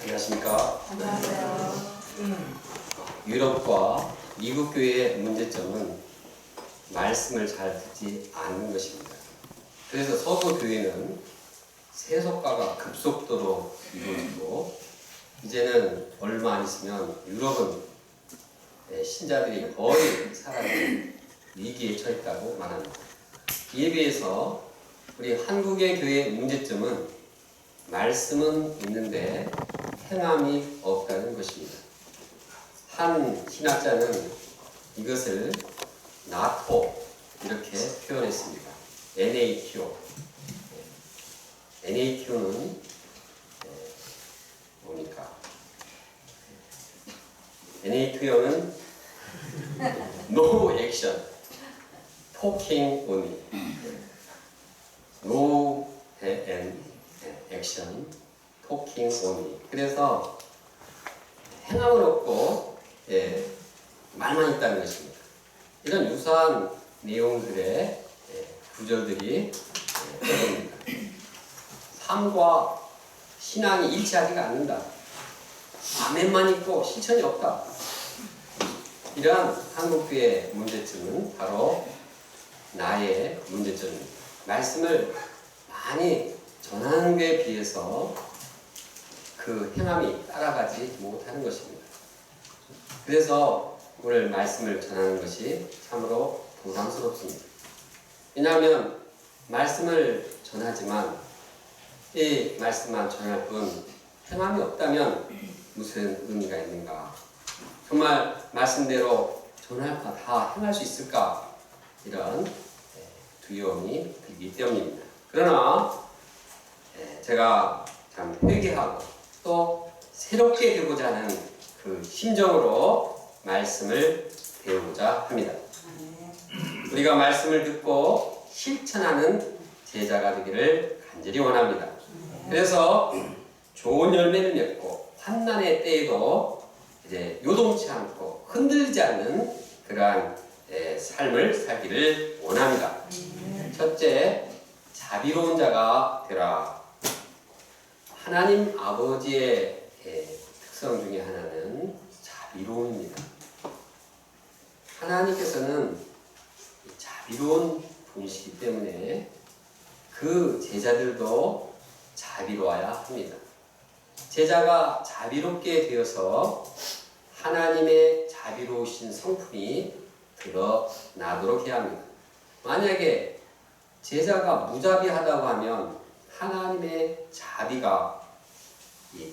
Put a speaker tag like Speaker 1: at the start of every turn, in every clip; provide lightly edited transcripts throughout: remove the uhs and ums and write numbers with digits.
Speaker 1: 안녕하십니까.
Speaker 2: 안녕하세요.
Speaker 1: 유럽과 미국 교회의 문제점은 말씀을 잘 듣지 않는 것입니다. 그래서 서구 교회는 세속화가 급속도로 이루어지고 이제는 얼마 안 있으면 유럽은 신자들이 거의 사라진 위기에 처했다고 말합니다. 이에 비해서 우리 한국의 교회의 문제점은 말씀은 있는데 행함이 없다는 것입니다. 한 신학자는 이것을 나토 이렇게 표현했습니다. NATO. NATO는 뭡니까? NATO는 No Action, Talking Only. No Action, Talking Only. 그래서 행함은 없고 말만 있다는 것입니다. 이런 유사한 내용들의 구절들이 떠오릅니다. 삶과 신앙이 일치하지가 않는다. 아멘만 있고 실천이 없다. 이러한 한국교회의 문제점은 바로 나의 문제점입니다. 말씀을 많이 전하는 것에 비해서 그 행함이 따라가지 못하는 것입니다. 그래서 오늘 말씀을 전하는 것이 참으로 부담스럽습니다. 왜냐하면 말씀을 전하지만 이 말씀만 전할 뿐 행함이 없다면 무슨 의미가 있는가? 정말 말씀대로 전할까? 다 행할 수 있을까? 이런 두려움이 들기 때문입니다. 그러나 제가 참 회개하고 또 새롭게 되고자 하는 그 심정으로 말씀을 배우고자 합니다. 우리가 말씀을 듣고 실천하는 제자가 되기를 간절히 원합니다. 그래서 좋은 열매를 맺고 환난의 때에도 이제 요동치 않고 흔들리지 않는 그러한 삶을 살기를 원합니다. 첫째, 자비로운 자가 되라. 하나님 아버지의 특성 중에 하나는 자비로움입니다. 하나님께서는 자비로운 분이시기 때문에 그 제자들도 자비로워야 합니다. 제자가 자비롭게 되어서 하나님의 자비로우신 성품이 드러나도록 해야 합니다. 만약에 제자가 무자비하다고 하면 하나님의 자비가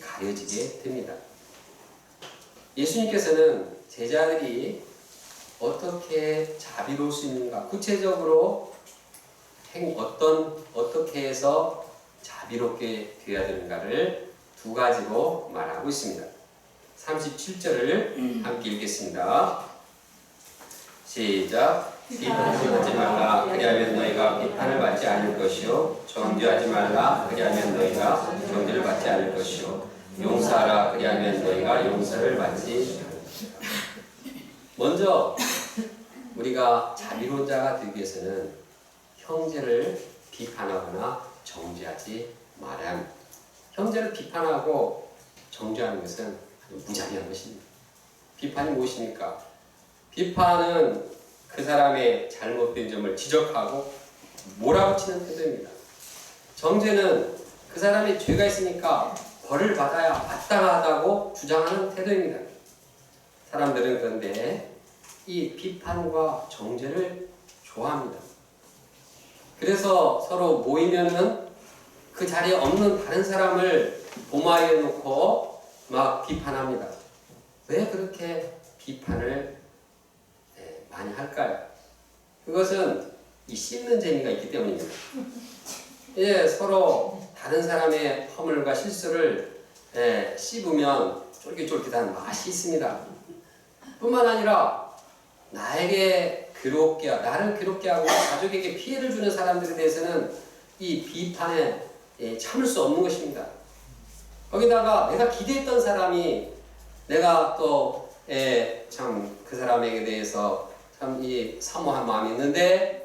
Speaker 1: 가려지게 됩니다. 예수님께서는 제자들이 어떻게 자비로울 수 있는가, 구체적으로 어떻게 해서 자비롭게 되어야 되는가를 두 가지로 말하고 있습니다. 37절을 함께 읽겠습니다. 시작. 비판하지 말라. 그리하면 너희가 비판을 받지 않을 것이요, 정죄하지 말라. 그리하면 너희가 정죄를 받지 않을 것이요, 용서하라. 그리하면 너희가 용서를 받지 않을 것이요. 먼저 우리가 자비로운 자가 되기 위해서는 형제를 비판하거나 정죄하지 말아야 합니다. 형제를 비판하고 정죄하는 것은 아주 무자비한 것입니다. 비판이 무엇입니까? 비판은 그 사람의 잘못된 점을 지적하고 몰아붙이는 태도입니다. 정죄는 그 사람이 죄가 있으니까 벌을 받아야 마땅하다고 주장하는 태도입니다. 사람들은 그런데 이 비판과 정죄를 좋아합니다. 그래서 서로 모이면은 그 자리에 없는 다른 사람을 도마에 놓고 막 비판합니다. 왜 그렇게 비판을 많이 할까요? 그것은 이 씹는 재미가 있기 때문입니다. 서로 다른 사람의 허물과 실수를 씹으면 쫄깃쫄깃한 맛이 있습니다. 뿐만 아니라 나를 괴롭게 하고 가족에게 피해를 주는 사람들에 대해서는 이 비판에 참을 수 없는 것입니다. 거기다가 내가 기대했던 사람이 내가 또 참 그 사람에게 대해서 참 이 사모한 마음이 있는데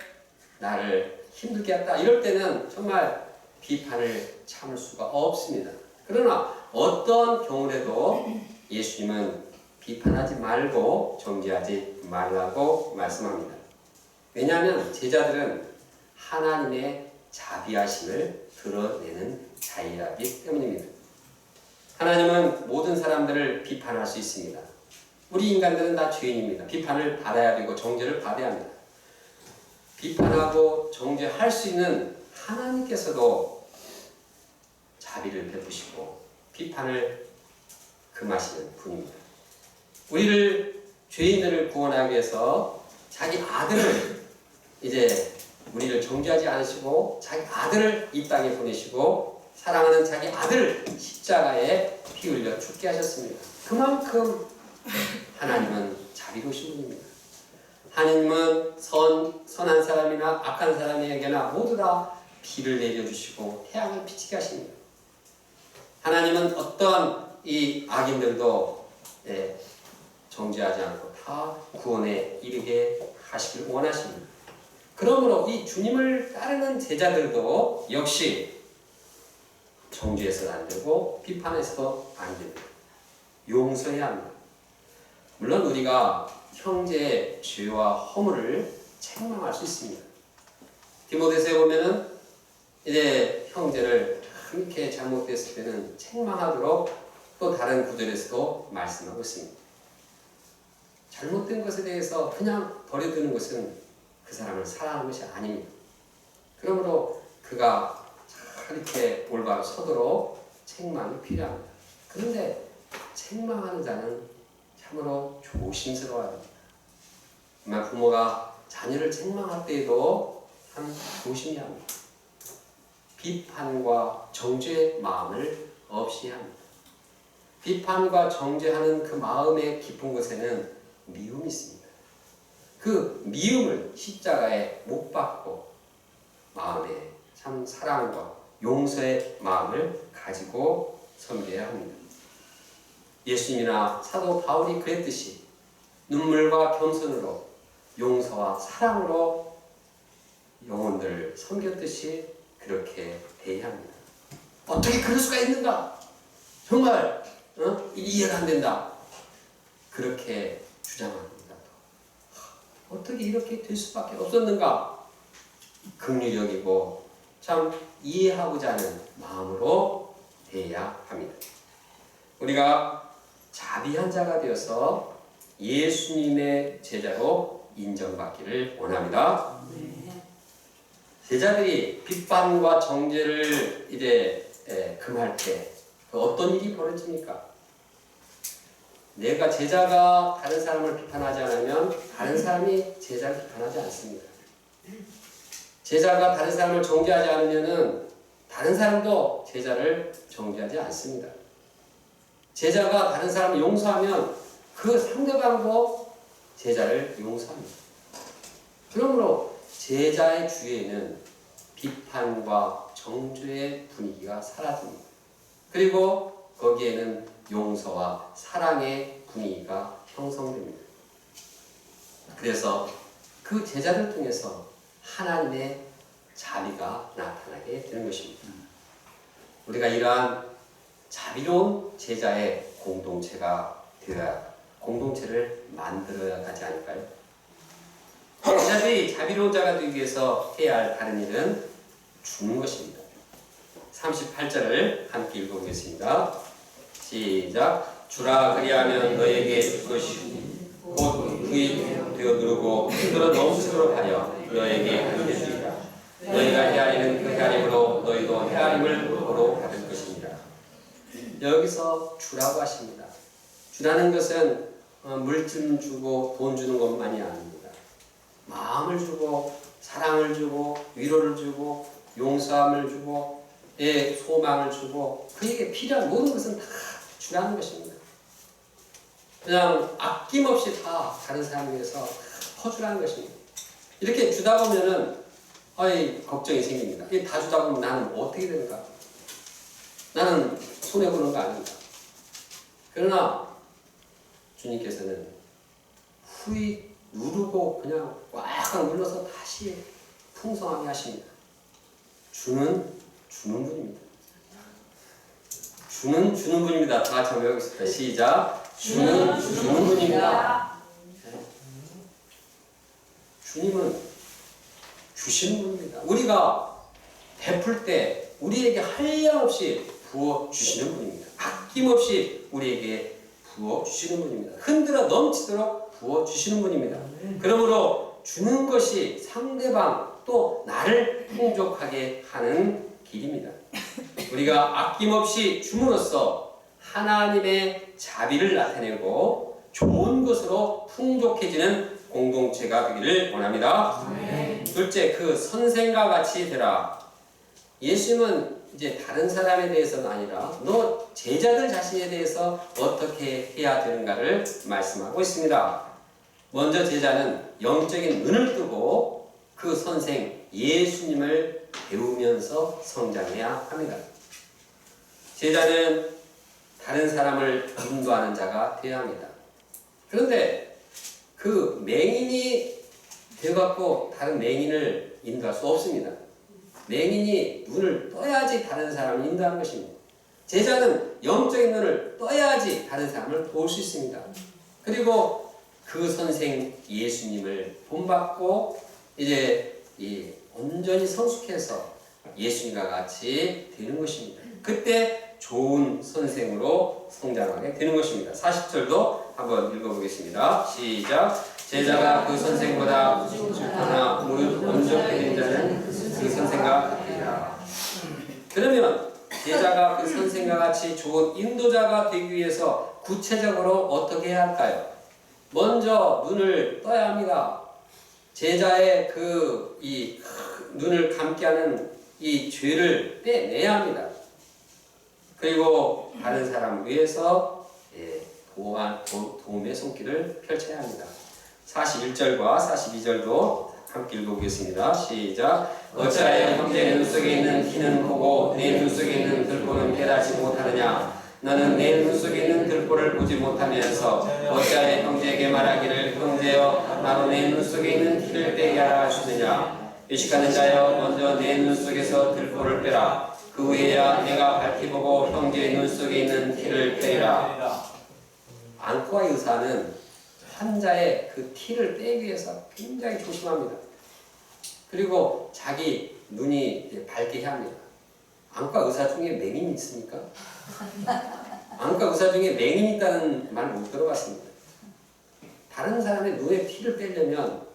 Speaker 1: 나를 힘들게 했다. 이럴 때는 정말 비판을 참을 수가 없습니다. 그러나 어떤 경우라도 예수님은 비판하지 말고 정죄하지 말라고 말씀합니다. 왜냐하면 제자들은 하나님의 자비하심을 드러내는 자이라기 때문입니다. 하나님은 모든 사람들을 비판할 수 있습니다. 우리 인간들은 다 죄인입니다. 비판을 받아야 되고 정죄를 받아야 합니다. 비판하고 정죄할 수 있는 하나님께서도 자비를 베푸시고 비판을 금하시는 분입니다. 우리를 죄인들을 구원하기 위해서 자기 아들을 이제 우리를 정죄하지 않으시고 자기 아들을 이 땅에 보내시고 사랑하는 자기 아들을 십자가에 피 흘려 죽게 하셨습니다. 그만큼 하나님은 자비로우신 분입니다. 하나님은 선한 사람이나 악한 사람에게나 모두 다 비를 내려주시고 태양을 비치게 하십니다. 하나님은 어떠한 이 악인들도 정죄하지 않고 다 구원에 이르게 하시길 원하십니다. 그러므로 이 주님을 따르는 제자들도 역시 정죄해서는 안 되고 비판해서도 안 됩니다. 용서해야 합니다. 물론 우리가 형제의 죄와 허물을 책망할 수 있습니다. 디모데서에 보면은 이제 형제를 이렇게 잘못됐을 때는 책망하도록 또 다른 구절에서도 말씀하고 있습니다. 잘못된 것에 대해서 그냥 버려두는 것은 그 사람을 사랑하는 것이 아닙니다. 그러므로 그가 이렇게 올바로 서도록 책망이 필요합니다. 그런데 책망하는 자는 참으로 조심스러워야 합니다. 정말 부모가 자녀를 책망할 때에도 참 조심해야 합니다. 비판과 정죄의 마음을 없이 합니다. 비판과 정죄하는 그 마음의 깊은 곳에는 미움이 있습니다. 그 미움을 십자가에 못 박고 마음에 참 사랑과 용서의 마음을 가지고 섬겨야 합니다. 예수님이나 사도 바울이 그랬듯이 눈물과 겸손으로 용서와 사랑으로 영혼들을 섬겼듯이 그렇게 대해야 합니다. 어떻게 그럴 수가 있는가? 정말 이해가 안 된다. 그렇게 주장합니다. 어떻게 이렇게 될 수밖에 없었는가? 긍휼히 여기고 참 이해하고자 하는 마음으로 대해야 합니다. 우리가 자비한 자가 되어서 예수님의 제자로 인정받기를 원합니다. 제자들이 비판과 정죄를 이제 금할 때 어떤 일이 벌어집니까? 내가 제자가 다른 사람을 비판하지 않으면 다른 사람이 제자를 비판하지 않습니다. 제자가 다른 사람을 정죄하지 않으면 다른 사람도 제자를 정죄하지 않습니다. 제자가 다른 사람을 용서하면 그 상대방도 제자를 용서합니다. 그러므로 제자의 주위에는 비판과 정죄의 분위기가 사라집니다. 그리고 거기에는 용서와 사랑의 분위기가 형성됩니다. 그래서 그 제자를 통해서 하나님의 자비가 나타나게 되는 것입니다. 우리가 이러한 자비로운 제자의 공동체가 되어야 공동체를 만들어야 하지 않을까요? 제자들이 자비로운 자가 되기 위해서 해야 할 다른 일은 주는 것입니다. 38절을 함께 읽어보겠습니다. 시작. 주라 그리하면 너에게 줄 것이니 곧 그의 되어 누르고 흔들어 넘치도록 하여 너에게 하게 주리라. 너희가 헤아리는 그 헤아림으로 너희도 헤아림을 도로 받을 것입니다. 여기서 주라고 하십니다. 주라는 것은 물질 주고 돈 주는 것만이 아닙니다. 마음을 주고 사랑을 주고 위로를 주고 용서함을 주고 소망을 주고 그에게 필요한 모든 것은 다 주라는 것입니다. 그냥 아낌없이 다 다른 사람을 위해서 퍼주라는 것입니다. 이렇게 주다 보면은 걱정이 생깁니다. 이게 다 주다 보면 나는 어떻게 되는가? 나는 손해보는 거 아닌가? 그러나 주님께서는 후이 누르고 그냥 꽉 눌러서 다시 풍성하게 하십니다. 주는 분입니다. 주는 분입니다. 다 같이 한번 해보겠습니다. 시작. 주는 분입니다. 주님은 주시는 분입니다. 우리가 베풀 때 우리에게 한량없이 부어 주시는 분입니다. 아낌없이 우리에게 부어 주시는 분입니다. 흔들어 넘치도록 부어 주시는 분입니다. 그러므로 주는 것이 상대방 또 나를 풍족하게 하는 길입니다. 우리가 아낌없이 줌으로써 하나님의 자비를 나타내고 좋은 것으로 풍족해지는 공동체가 되기를 원합니다. 둘째, 그 선생과 같이 되라. 예수님은 이제 다른 사람에 대해서는 아니라 너 제자들 자신에 대해서 어떻게 해야 되는가를 말씀하고 있습니다. 먼저 제자는 영적인 눈을 뜨고 그 선생 예수님을 배우면서 성장해야 합니다. 제자는 다른 사람을 인도하는 자가 되어야 합니다. 그런데 그 맹인이 되어갖고 다른 맹인을 인도할 수 없습니다. 맹인이 눈을 떠야지 다른 사람을 인도하는 것입니다. 제자는 영적인 눈을 떠야지 다른 사람을 도울 수 있습니다. 그리고 그 선생 예수님을 본받고 이제 온전히 성숙해서 예수님과 같이 되는 것입니다. 그때 좋은 선생으로 성장하게 되는 것입니다. 40절도 한번 읽어보겠습니다. 시작. 제자가 그 선생보다 좋거나 무릇 온전하게 된 자는 그 선생과 같으리라. 그러면 제자가 그 선생과 같이 좋은 인도자가 되기 위해서 구체적으로 어떻게 해야 할까요? 먼저 눈을 떠야 합니다. 제자의 이 눈을 감게 하는 이 죄를 빼내야 합니다. 그리고 다른 사람을 위해서 도움의 손길을 펼쳐야 합니다. 41절과 42절도 함께 읽어보겠습니다. 시작. 어찌하여 형제의 눈속에 있는 티는 보고 내 눈속에 있는 들보는 깨닫지 못하느냐. 너는 내 눈속에 있는 들보를 보지 못하면서 어찌하여 형제에게 말하기를 형제여 나로 내 눈속에 있는 티를 빼게 하라 하시느냐. 의식하는 자여 먼저 내 눈속에서 들보를 빼라. 그 후에야 내가 밝히 보고 형제의 눈속에 있는 티를 빼리라. 안과의 의사는 환자의 그 티를 빼기 위해서 굉장히 조심합니다. 그리고 자기 눈이 밝게 해야 합니다. 안과 의사 중에 맹인이 있습니까? 안과 의사 중에 맹인이 있다는 말 못 들어봤습니다. 다른 사람의 눈에 티를 빼려면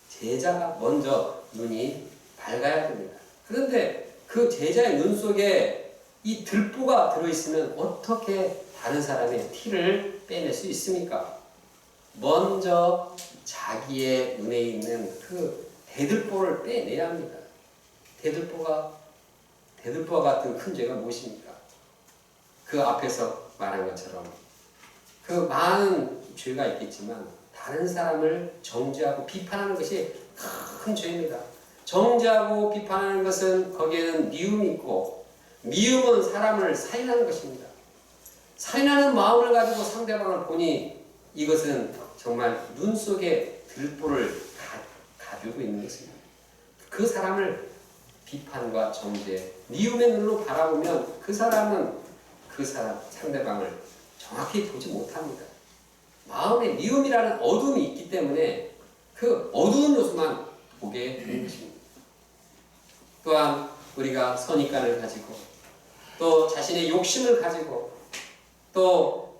Speaker 1: 제자가 먼저 눈이 밝아야 됩니다. 그런데 그 제자의 눈 속에 이 들보가 들어있으면 어떻게 다른 사람의 티를 빼낼 수 있습니까? 먼저 자기의 눈에 있는 그 대들보를 빼내야 합니다. 대들보와 같은 큰 죄가 무엇입니까? 그 앞에서 말한 것처럼 그 많은 죄가 있겠지만 다른 사람을 정죄하고 비판하는 것이 큰 죄입니다. 정죄하고 비판하는 것은 거기에는 미움이 있고 미움은 사람을 살인하는 것입니다. 살인하는 마음을 가지고 상대방을 보니 이것은 정말 눈 속에 들보를 가지고 있는 것입니다. 그 사람을 비판과 정죄, 미움의 눈으로 바라보면 그 사람 상대방을 정확히 보지 못합니다. 마음에 미움이라는 어둠이 있기 때문에 그 어두운 요소만 보게 되는 것입니다. 또한 우리가 선입관을 가지고 또 자신의 욕심을 가지고 또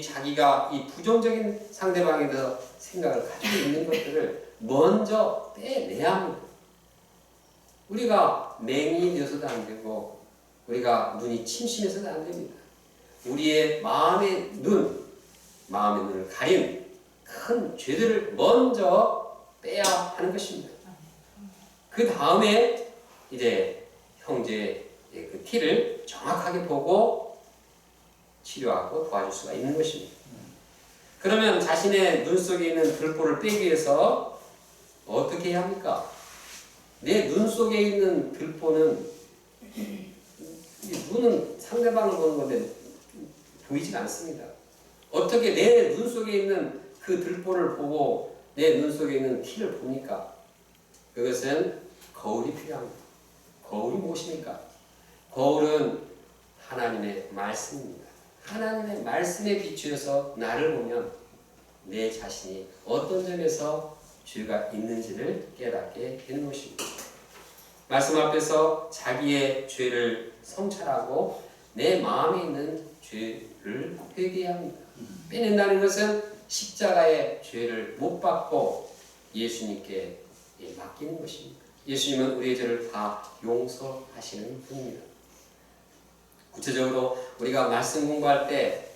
Speaker 1: 자기가 이 부정적인 상대방에 대해서 생각을 가지고 있는 것들을 먼저 빼내야 합니다. 우리가 맹인이 되어서도 안 되고 우리가 눈이 침침해서도 안 됩니다. 우리의 마음의 눈을 가린 큰 죄들을 먼저 빼야 하는 것입니다. 그 다음에 이제 형제의 그 티를 정확하게 보고 치료하고 도와줄 수가 있는 것입니다. 그러면 자신의 눈 속에 있는 들보를 빼기 위해서 어떻게 해야 합니까? 내 눈 속에 있는 들보는 눈은 상대방을 보는 건데 보이지가 않습니다. 어떻게 내 눈 속에 있는 그 들보를 보고 내 눈 속에 있는 티를 보니까? 그것은 거울이 필요합니다. 거울이 무엇입니까? 거울은 하나님의 말씀입니다. 하나님의 말씀에 비추어서 나를 보면 내 자신이 어떤 점에서 죄가 있는지를 깨닫게 되는 것입니다. 말씀 앞에서 자기의 죄를 성찰하고 내 마음에 있는 죄를 회개해야 합니다. 빼낸다는 것은 십자가의 죄를 못 받고 예수님께 맡기는 것입니다. 예수님은 우리의 죄를 다 용서하시는 분입니다. 구체적으로 우리가 말씀 공부할 때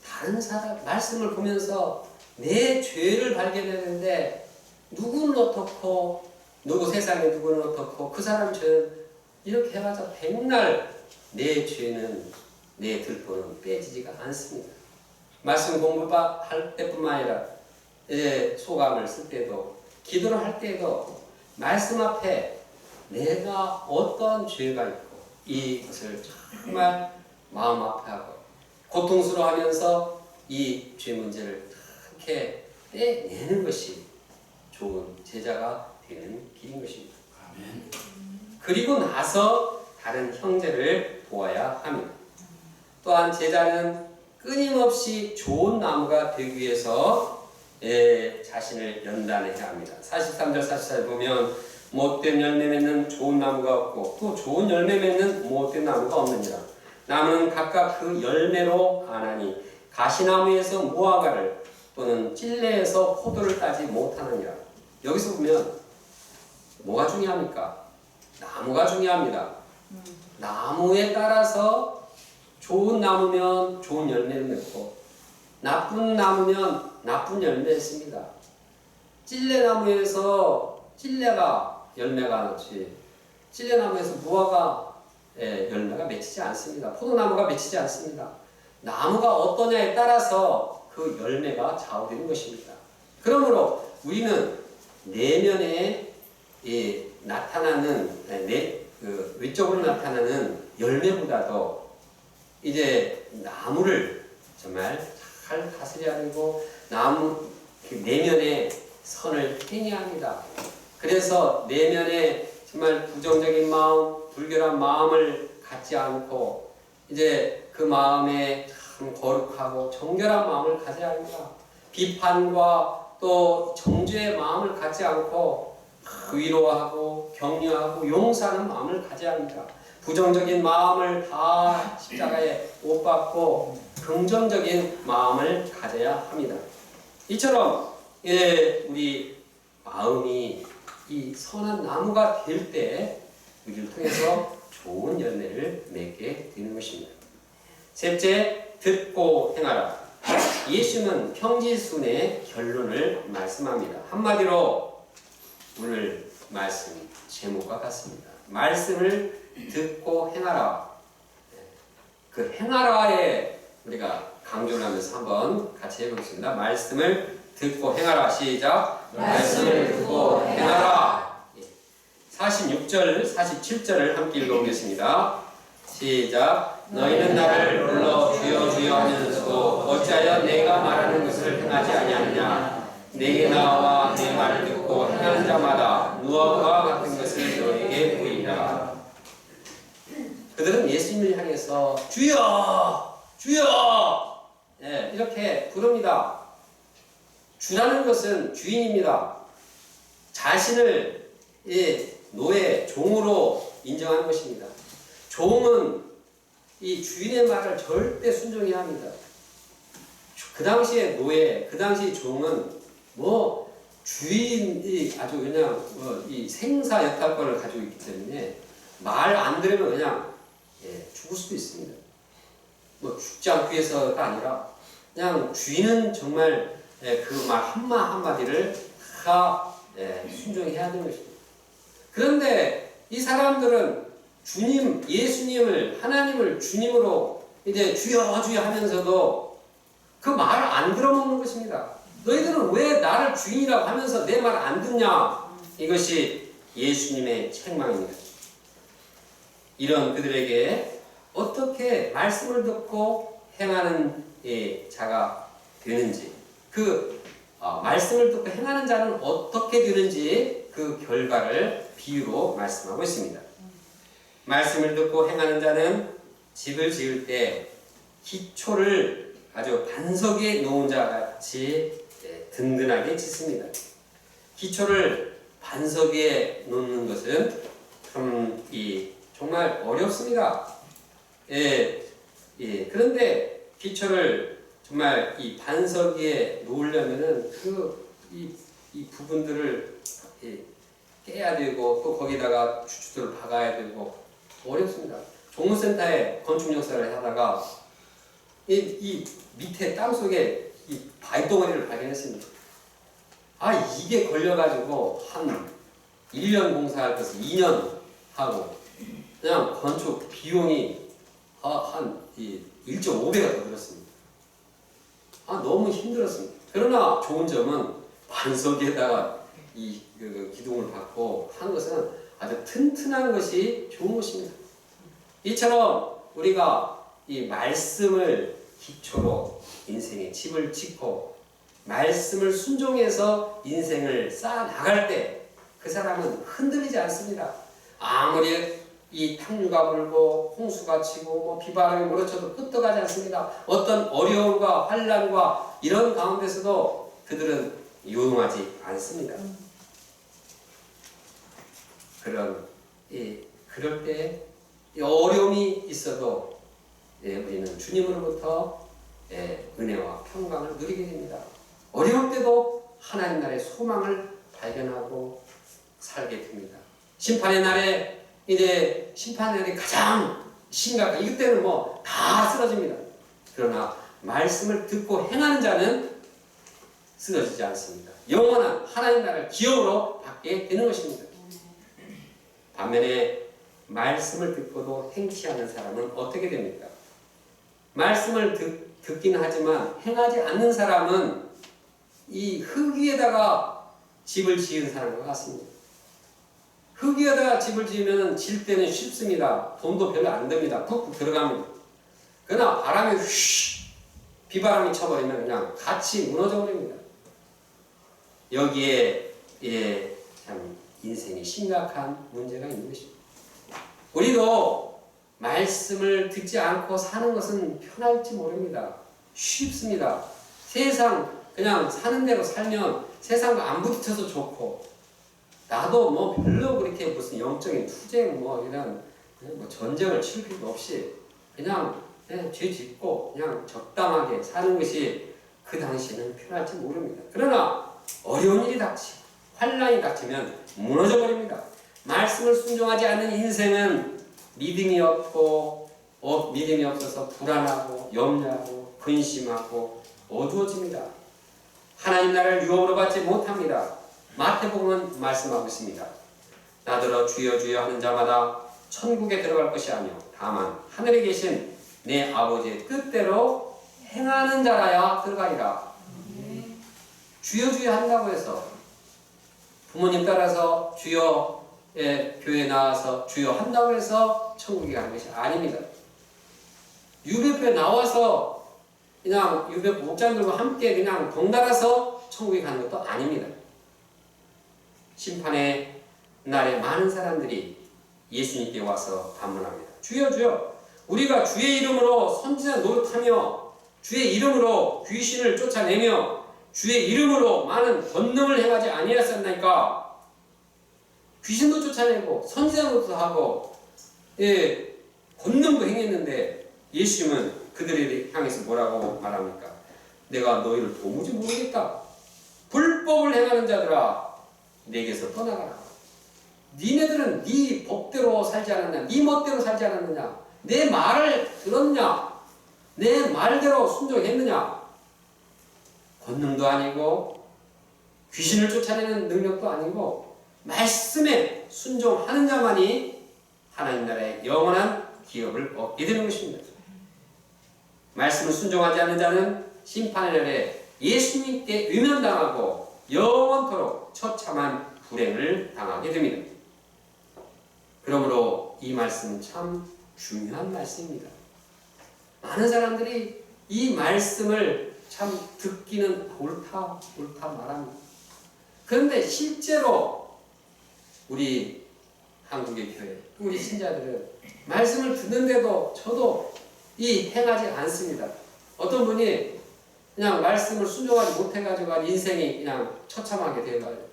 Speaker 1: 다른 사람 말씀을 보면서 내 죄를 발견했는데 누구는 어떻고 누구 세상에 누구는 어떻고 그 사람 죄는 이렇게 해봐서 백날 내 죄는 내 들보는 빼지지가 않습니다. 말씀 공부할 때뿐만 아니라 이제 소감을 쓸 때도 기도를 할 때도 말씀 앞에 내가 어떤 죄가 있고 이것을 정말 마음 아파하고 고통스러워하면서 이 죄 문제를 이렇게 빼내는 것이 좋은 제자가 되는 길인 것입니다. 아멘. 그리고 나서 다른 형제를 도와야 합니다. 또한 제자는 끊임없이 좋은 나무가 되기 위해서 자신을 연단해야 합니다. 43절 44절 보면 못된 열매 맺는 좋은 나무가 없고 또 좋은 열매 맺는 못된 나무가 없느니라. 나무는 각각 그 열매로 아나니 가시나무에서 무화과를 또는 찔레에서 포도를 따지 못하느니라. 여기서 보면 뭐가 중요합니까? 나무가 중요합니다. 나무에 따라서 좋은 나무면 좋은 열매를 맺고 나쁜 나무면 나쁜 열매를 맺습니다. 찔레나무에서 찔레가 열매가 나지 찔레나무에서 무화과 열매가 맺히지 않습니다. 포도나무가 맺히지 않습니다. 나무가 어떠냐에 따라서 그 열매가 좌우되는 것입니다. 그러므로 우리는 내면에 나타나는 외적으로 나타나는 열매보다도 이제 나무를 정말 잘 다스려야 하고 나무 내면에 선을 행해야 합니다. 그래서 내면에 정말 부정적인 마음, 불결한 마음을 갖지 않고 이제 그 마음에 참 거룩하고 정결한 마음을 가져야 합니다. 비판과 또 정죄의 마음을 갖지 않고 위로하고 격려하고 용서하는 마음을 가져야 합니다. 부정적인 마음을 다 십자가에 못 박고 긍정적인 마음을 가져야 합니다. 이처럼 우리 마음이 이 선한 나무가 될 때 우리를 통해서 좋은 열매를 맺게 되는 것입니다. 셋째, 듣고 행하라. 예수는 평지순의 결론을 말씀합니다. 한마디로 오늘 말씀 제목과 같습니다. 말씀을 듣고 행하라. 그 행하라에 우리가 강조를 하면서 한번 같이 해보겠습니다. 말씀을 듣고 행하라. 시작. 말씀을 듣고 행하라. 46절, 47절을 함께 읽어보겠습니다. 시작. 너희는 나를 불러 주여 주여 하면서도 어찌하여 내가 말하는 것을 행하지 아니하느냐. 내게 나와 내 말을 듣고 행하는 자마다 무화과 같은 것을 너에게 보이리라. 그들은 예수님을 향해서 주여 주여 이렇게 부릅니다. 주라는 것은 주인입니다. 자신을 노예, 종으로 인정하는 것입니다. 종은 이 주인의 말을 절대 순종해야 합니다. 그 당시에 노예, 그 당시 종은 주인이 아주 그냥 이 생사 역할권을 가지고 있기 때문에 말 안 들으면 그냥 죽을 수도 있습니다. 죽지 않기 위해서가 아니라 그냥 주인은 정말 그 말 한마디를 다 순종해야 되는 것입니다. 그런데 이 사람들은 주님, 예수님을, 하나님을 주님으로 이제 주여 주여 하면서도 그 말을 안 들어먹는 것입니다. 너희들은 왜 나를 주인이라고 하면서 내 말 안 듣냐? 이것이 예수님의 책망입니다. 이런 그들에게 어떻게 말씀을 듣고 행하는 자가 되는지, 말씀을 듣고 행하는 자는 어떻게 되는지 그 결과를 비유로 말씀하고 있습니다. 말씀을 듣고 행하는 자는 집을 지을 때 기초를 아주 반석에 놓은 자 같이 든든하게 짓습니다. 기초를 반석에 놓는 것은 정말 어렵습니다. 그런데 기초를 정말 이 반석 위에 놓으려면은 이 부분들을 깨야 되고 또 거기다가 주춧돌을 박아야 되고 어렵습니다. 종무센터에 건축 역사를 하다가 이 밑에 땅 속에 이 바위덩어리를 발견했습니다. 이게 걸려가지고 한 1년 공사할 것을 2년 하고 그냥 건축 비용이 한 1.5배가 더 들었습니다. 너무 힘들었습니다. 그러나 좋은 점은 반석에다가 이 기둥을 박고 한 것은 아주 튼튼한 것이 좋은 것입니다. 이처럼 우리가 이 말씀을 기초로 인생의 집을 짓고 말씀을 순종해서 인생을 쌓아 나갈 때 그 사람은 흔들리지 않습니다. 아무리 이 탕류가 불고 홍수가 치고 비바람이 몰아쳐도 끄떡하지 않습니다. 어떤 어려움과 환난과 이런 가운데서도 그들은 요동하지 않습니다. 그럴 때 어려움이 있어도 우리는 주님으로부터 은혜와 평강을 누리게 됩니다. 어려울 때도 하나님 나라의 소망을 발견하고 살게 됩니다. 심판의 날에 심판의 날이 가장 심각한 이때는 다 쓰러집니다. 그러나 말씀을 듣고 행하는 자는 쓰러지지 않습니다. 영원한 하나님 나라를 기업으로 받게 되는 것입니다. 반면에 말씀을 듣고도 행치 않는 사람은 어떻게 됩니까? 말씀을 듣긴 하지만 행하지 않는 사람은 이 흙 위에다가 집을 지은 사람과 같습니다. 흙 위에다가 집을 지으면 질 때는 쉽습니다. 돈도 별로 안 듭니다. 푹푹 들어갑니다. 그러나 바람이 비바람이 쳐버리면 그냥 같이 무너져 버립니다. 여기에 참 인생이 심각한 문제가 있는 것입니다. 우리도 말씀을 듣지 않고 사는 것은 편할지 모릅니다. 쉽습니다. 세상 그냥 사는 대로 살면 세상과 안 부딪혀서 좋고 나도 별로 그렇게 무슨 영적인 투쟁 이런 전쟁을 치를 필요도 없이 그냥 죄 짓고 그냥 적당하게 사는 것이 그 당시에는 편할지 모릅니다. 그러나 어려운 일이 닥치고 환난이 닥치면 무너져 버립니다. 말씀을 순종하지 않는 인생은 믿음이 없고 믿음이 없어서 불안하고 염려하고 근심하고 어두워집니다. 하나님 나라를 유업으로 받지 못합니다. 마태복음은 말씀하고 있습니다. 나더러 주여 주여 하는 자마다 천국에 들어갈 것이 아니요 다만 하늘에 계신 내 아버지의 뜻대로 행하는 자라야 들어가리라. 주여 주여 한다고 해서 부모님 따라서 주여 교회 나와서 주여 한다고 해서 천국에 가는 것이 아닙니다. 유배표에 나와서 그냥 유배표 목장들과 함께 그냥 덩달아서 천국에 가는 것도 아닙니다. 심판의 날에 많은 사람들이 예수님께 와서 반문합니다. 주여 주여 우리가 주의 이름으로 선지자 노릇하며 주의 이름으로 귀신을 쫓아내며 주의 이름으로 많은 권능을 행하지 아니하였나이까. 귀신도 쫓아내고 선지자 노릇도 하고 권능도 행했는데 예수님은 그들을 향해서 뭐라고 말합니까? 내가 너희를 도무지 모르겠다. 불법을 행하는 자들아 내게서 떠나가라. 니네들은 네 법대로 살지 않았냐? 네 멋대로 살지 않았느냐? 내 말을 들었냐? 내 말대로 순종했느냐? 권능도 아니고 귀신을 쫓아내는 능력도 아니고 말씀에 순종하는 자만이 하나님 나라의 영원한 기업을 얻게 되는 것입니다. 말씀을 순종하지 않는 자는 심판의 날에 예수님께 외면당하고 영원토록 처참한 불행을 당하게 됩니다. 그러므로 이 말씀은 참 중요한 말씀입니다. 많은 사람들이 이 말씀을 참 듣기는 옳다 말합니다. 그런데 실제로 우리
Speaker 2: 한국의 교회, 우리 신자들은 말씀을 듣는데도 저도 이 행하지 않습니다. 어떤 분이 그냥 말씀을 순종하지 못해가지고 인생이 그냥 처참하게 되어가지고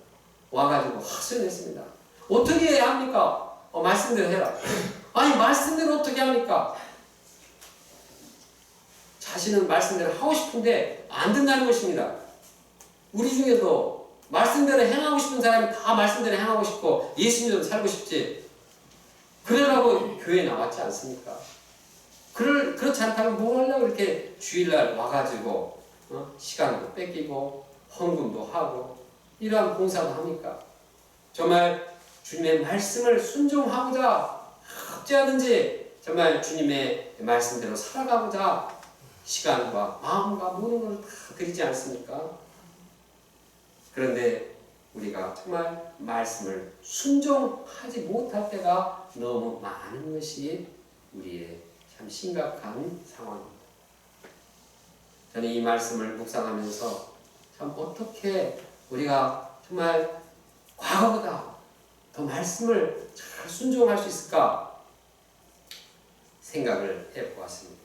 Speaker 2: 와가지고 하소연했습니다. 어떻게 해야 합니까? 말씀대로 해라. 아니 말씀대로 어떻게 합니까? 자신은 말씀대로 하고 싶은데 안 된다는 것입니다. 우리 중에도 말씀대로 행하고 싶은 사람이 다 말씀대로 행하고 싶고 예수님대로 살고 싶지. 그러라고 교회에 나왔지 않습니까? 그렇지 않다면 뭘 하려고 이렇게 주일날 와가지고 시간도 뺏기고 헌금도 하고 이러한 봉사도 합니까? 정말 주님의 말씀을 순종하고자 어찌하든지 정말 주님의 말씀대로 살아가고자 시간과 마음과 모든 걸 다 드리지 않습니까? 그런데 우리가 정말 말씀을 순종하지 못할 때가 너무 많은 것이 우리의 참 심각한 상황입니다. 저는 이 말씀을 묵상하면서 참 어떻게 우리가 정말 과거보다 더 말씀을 잘 순종할 수 있을까 생각을 해보았습니다.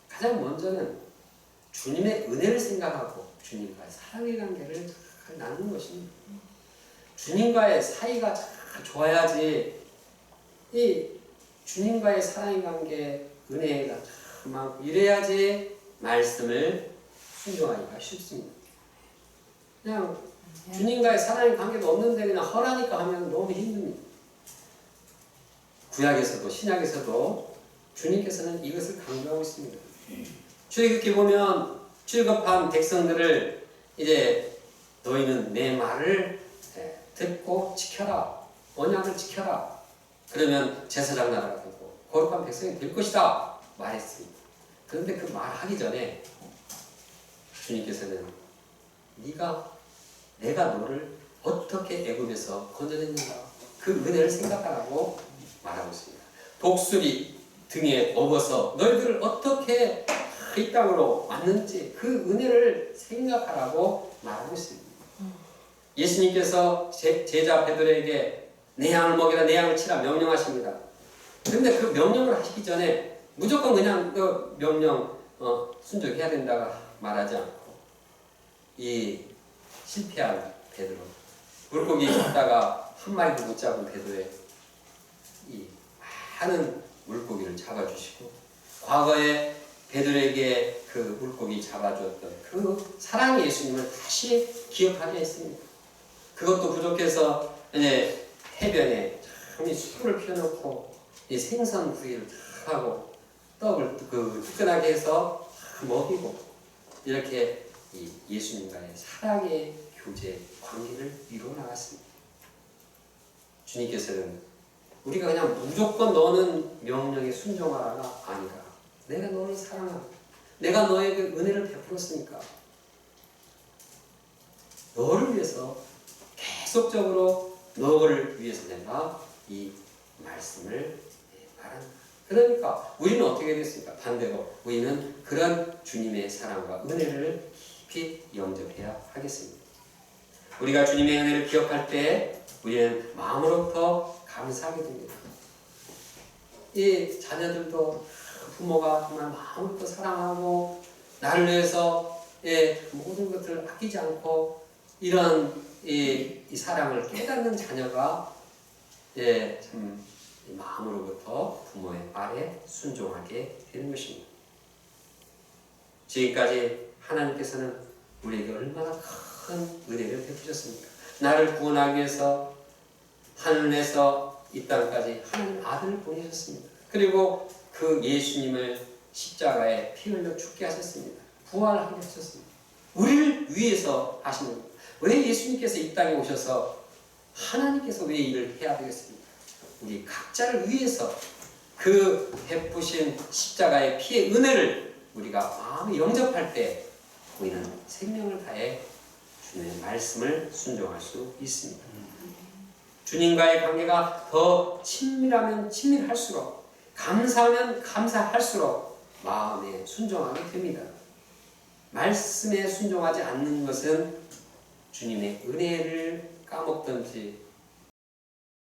Speaker 2: 가장 먼저는 주님의 은혜를 생각하고 주님과의 사랑의 관계를 잘 나누는 것입니다. 주님과의 사이가 잘 좋아야지 이 주님과의 사랑의 관계, 은혜가 참 많고 이래야지 말씀을 순종하기가 쉽습니다. 그냥 주님과의 사랑의 관계도 없는데 그냥 허라니까 하면 너무 힘듭니다. 구약에서도 신약에서도 주님께서는 이것을 강조하고 있습니다. 출애굽기 보면 출급한 백성들을 이제 너희는 내 말을 듣고 지켜라. 언약을 지켜라. 그러면 제사장 나라가 되고 거룩한 백성이 될 것이다 말했습니다. 그런데 그 말하기 전에 주님께서는 내가 너를 어떻게 애굽에서 건져냈는가 그 은혜를 생각하라고 말하고 있습니다. 독수리 등에 업어서 너희들을 어떻게 이 땅으로 왔는지 그 은혜를 생각하라고 말하고 있습니다. 예수님께서 제자 베드로에게 내 양을 먹이라 내 양을 치라 명령하십니다. 그런데 그 명령을 하시기 전에 무조건 그냥 그 명령 순종해야 된다고 말하지 않고 이 실패한 베드로 물고기 잡다가 한 마리도 못 잡은 베드로의 이 많은 물고기를 잡아주시고 과거에 베드로에게 그 물고기 잡아주었던 그 사랑의 예수님을 다시 기억하게 했습니다. 그것도 부족해서 이제 해변에 참 숯불을 피워놓고 이 생선 구이를 다 하고 떡을 뜨끈하게 해서 먹이고 이렇게 이 예수님과의 사랑의 교제 관계를 이루어 나갔습니다. 주님께서는 우리가 그냥 무조건 너는 명령에 순종하라가 아니라 내가 너를 사랑하고 내가 너에게 은혜를 베풀었으니까 너를 위해서 계속적으로 너를 위해서 내가 이 말씀을 말한다. 그러니까 우리는 어떻게 됐습니까? 반대로 우리는 그런 주님의 사랑과 은혜를 깊이 영접해야 하겠습니다. 우리가 주님의 은혜를 기억할 때 우리는 마음으로부터 감사하게 됩니다. 이 자녀들도 부모가 정말 마음부터 사랑하고 나를 위해서 모든 것들을 아끼지 않고 이런 이 사랑을 깨닫는 자녀가 참 마음으로부터 부모의 말에 순종하게 되는 것입니다. 지금까지 하나님께서는 우리에게 얼마나 큰 은혜를 베푸셨습니까? 나를 구원하기 위해서 하늘에서 이 땅까지 하나님 아들을 보내셨습니다. 그리고 그 예수님을 십자가에 피 흘려 죽게 하셨습니다. 부활하게 하셨습니다. 우리를 위해서 하시는 겁니다. 왜 예수님께서 이 땅에 오셔서 하나님께서 왜 일을 해야 되겠습니까? 우리 각자를 위해서 그 베푸신 십자가의 피의 은혜를 우리가 마음에 영접할 때 우리는 생명을 다해 주님의 말씀을 순종할 수 있습니다. 주님과의 관계가 더 친밀하면 친밀할수록 감사하면 감사할수록 마음에 순종하게 됩니다. 말씀에 순종하지 않는 것은 주님의 은혜를 까먹든지